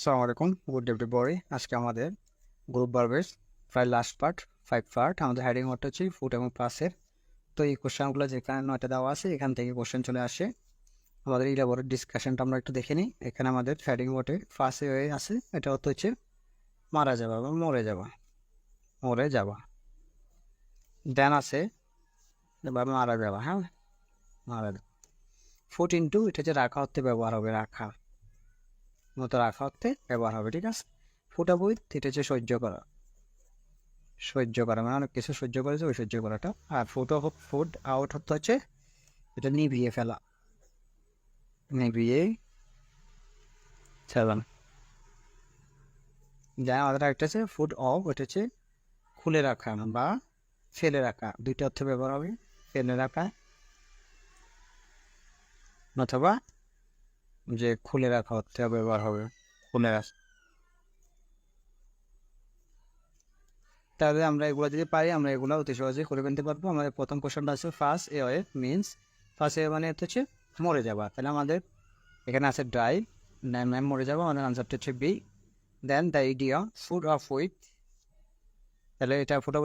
আসসালামু আলাইকুম, good day everybody. আজকে আমাদের গ্রুপ ভার্বের প্রায় লাস্ট পার্ট, 5 পার্ট। আমাদের হেডিং ওয়ার্ড হচ্ছে ফুড এবং পাসের। তো এই কোশ্চেনগুলো যেখানে 9টা দেওয়া আছে, এখান থেকে কোশ্চেন চলে আসে। আমাদের ইলাবোরেট ডিসকাশনটা আমরা একটু দেখে নিই। এখানে আমাদের হেডিং ওয়ার্ডে ফার্স্টে হয়ে আছে, এটা হচ্ছে মারা যাওয়া বা মরে যাওয়া, মরে যাওয়া। দেন আছে বা মারা যাওয়া, হ্যাঁ, মারা যাওয়া। ফুট ইনটু, এটা হচ্ছে রাখা অর্থে ব্যবহার হবে, রাখা মতো রাখা অর্থে ব্যবহার হবে, ঠিক আছে। ফুট আপ উইথ, এটা হচ্ছে সহ্য করা, সহ্য করা মানে অনেক কিছু সহ্য করেছে, ওই সহ্য করাটা। আর ফুড আউট হচ্ছে এটা নিভিয়ে ফেলা, নিভিয়ে ফেলা। যা আমাদের একটা আছে ফুড অফ, ওটা হচ্ছে খুলে রাখা বা ফেলে রাখা, দুইটা অর্থে ব্যবহার হবে, ফেলে রাখা অথবা যে খুলে রাখা অর্থে ব্যবহার হবে, খুলে রাখা। তাহলে আমরা এগুলো যদি পারি, আমরা এগুলো অতি সহজে করে ফেলতে পারবো। আমাদের প্রথম কোশ্চেনটা আছে ফার্স্ট এ মিনস, ফার্স্ট এ মানে হচ্ছে মরে যাওয়া। তাহলে আমাদের এখানে আছে ড্রাই, ম্যাম মরে যাবো, আমাদের আনসারটা হচ্ছে B. Then the idea food of with, তাহলে এটা ফুড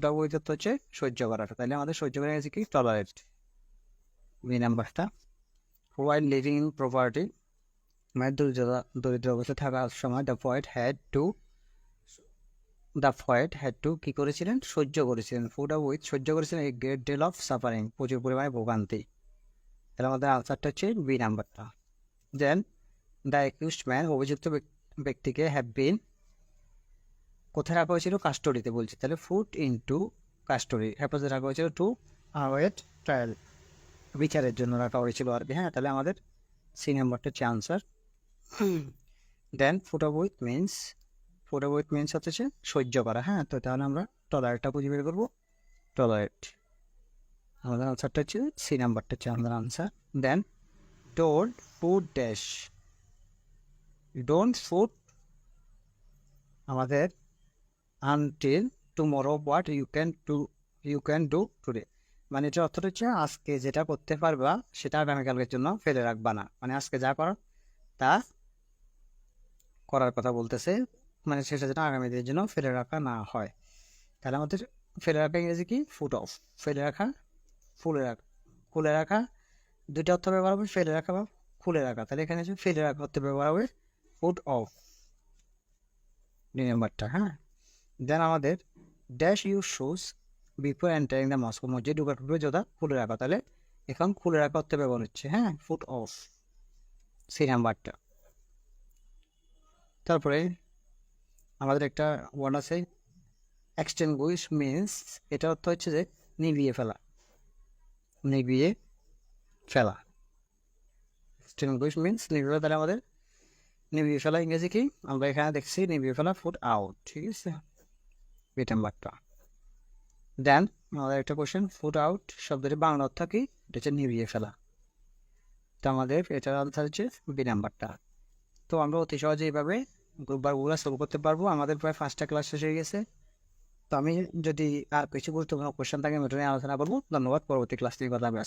অফ উইথ হচ্ছে সহ্য করাটা, তাহলে আমাদের সহ্য করা গেছে কি টলারেট, বি নাম্বারটা। ওয়াইল লিভিং ইন প্রপার্টি, মানে দরিদ্র অবস্থায় থাকার সময় দ্য পয়েট হ্যাড টু কি করেছিলেন, সহ্য করেছিলেন, ফুড অফ উইথ সহ্য করেছিলেন a great deal of suffering, প্রচুর পরিমাণে ভোগান্তি। তাহলে আমাদের আনসারটা হচ্ছে বি নাম্বারটা। দেন দ্য অ্যাকিউজড ম্যান, অভিযুক্ত ব্যক্তিকে হ্যাভ বিন কোথায় রাখা হয়েছিল, কাস্টডিতে বলছে, তাহলে ফুট ইনটু কাস্টডি, হেফাজতে রাখা হয়েছিল টু আওয়েট ট্রায়াল, বিচারের জন্য রাখা হয়েছিল আর কি, হ্যাঁ। তাহলে আমাদের সি নাম্বারটা হচ্ছে answer. Then put of with means হচ্ছে সহ্য করা, হ্যাঁ। তো তাহলে আমরা টলারেটটা খুঁজে বের করবো, টলারেট। আমাদের আনসারটা হচ্ছে সি নাম্বারটা হচ্ছে আমাদের আনসার। Then don't food dash, don't food আমাদের until tomorrow what you can do today, মানে এটা অর্থটা হচ্ছে আজকে যেটা করতে পারবা সেটা আগামীকালকের জন্য ফেলে রাখবা না, মানে আজকে যা করার তা করার কথা বলতেছে, মানে সেটা যেটা আগামী দিনের জন্য ফেলে রাখা না হয়। তাহলে আমাদের ফেলে রাখা ইংরেজি কি, ফুট অফ, ফেলে রাখা, ফুলে রাখা, খুলে রাখা, দুইটা অর্থ ব্যবহার হবে, ফেলে রাখা বা খুলে রাখা। তাহলে এখানে ফেলে রাখা অর্থ ব্যবহার হবে ফুট অফ, নাম্বারটা, হ্যাঁ। দেন আমাদের dash your shoes before entering the Moscow, মসজিদ ঢোকার পূর্বে জোতা খুলে রাখা, তাহলে এখন খুলে রাখা অর্থে ব্যবহার হচ্ছে, হ্যাঁ, ফুট অফ, সি নাম্বারটা। তারপরে আমাদের একটা ওয়ার্ড আছে এক্সটিংগুইশ মিনস, এটা অর্থ হচ্ছে যে নিভিয়ে ফেলা, নিভিয়ে ফেলা, এক্সটিংগুইশ মিনস নিভিয়ে ফেলা। তাহলে আমাদের নিভিয়ে ফেলা ইংরেজি কি, আমরা এখানে দেখছি নিভিয়ে ফেলা ফুট আউট, ঠিক আছে, বি নাম্বারটা। দেন আমাদের একটা কোশ্চেন, ফুট আউট শব্দটি বাংলা অর্থ কি, এটা হচ্ছে নিভিয়ে ফেলা। তো আমাদের এটার আনসার হচ্ছে বি নাম্বারটা। তো আমরা অতি সহজে এইভাবে গ্রুপগুলো সলভ করতে পারবো। আমাদের প্রায় 5টা ক্লাস শেষ হয়ে গেছে। তো আমি যদি আর কিছু গুরুত্বপূর্ণ কোশ্চেন থাকে আমি ওটা নিয়ে আলোচনা করবো। ধন্যবাদ, পরবর্তী ক্লাস নিয়ে কথা হবে।